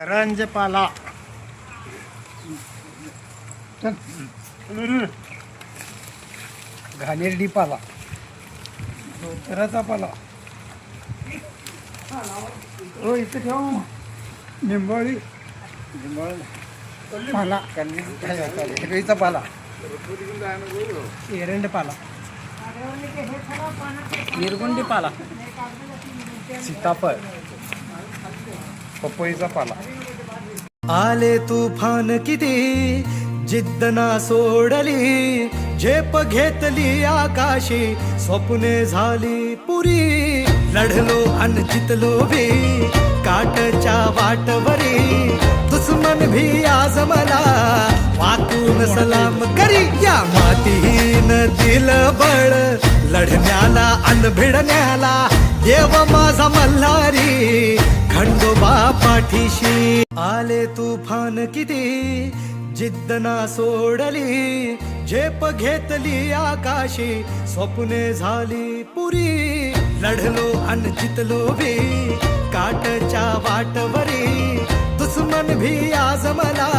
करंजपाला घाणेरडी पाला धोतराचा पाला हो इथे ठेव निंबोळी पाला हिरवीचा पाला एरंड पाला निरगुंडी पाला सीताफळ पपईचा पाला आले तुफान किती जिद्द ना सोडली झेप घेतली आकाशी स्वप्ने झाली पुरी लढलो अन जितलो भी काटच्या वाटवरी दुश्मन भी आज मला वाकून सलाम करी या मातीहीन दिल बळ लढण्याला अन भिडण्याला देव माझा मल्हारी खंडोबा पाठीशी आले तुफान किती जिद्द ना सोडली झेप घेतली आकाशी स्वप्ने झाली पुरी लढलो अन जितलो भी काटच्या वाटवरी दुश्मन भी आज मला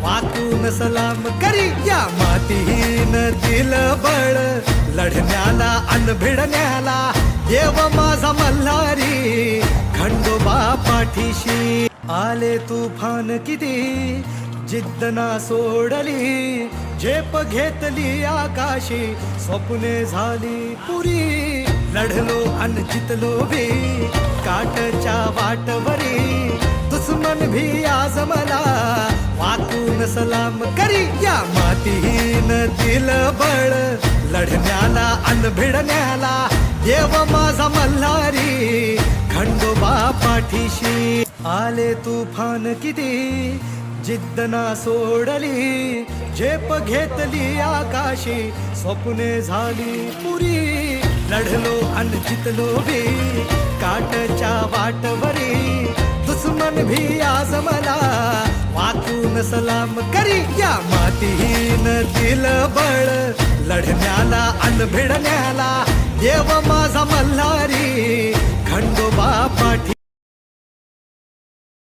वाकून सलाम करी या मातीहीन दिल बळ लढण्याला अन भिडण्याला देव माझा मल्हारी खंडोबा पाठीशी आले तुफान किती जिद्द ना सोडली झेप घेतली आकाशी स्वप्ने झाली पुरी लढलो अन जितलो भी काटच्या वाटवरी दुश्मन भी आज मला वाकून सलाम करी या मातीहीन दिल बळ लढण्याला अन भिडण्याला देव माझा मल्हारी खंडोबा पाठीशी आले तुफान किती जिद्द ना सोडली झेप घेतली आकाशी स्वप्ने झाली पुरी लढलो अन जितलो भी काटच्या वाटवरी दुश्मन भी आज मला वाकून सलाम करी या मातीहीन दिल बळ लढण्याला अन भिडण्याला देव माझा मल्हारी खंडोबा पाठी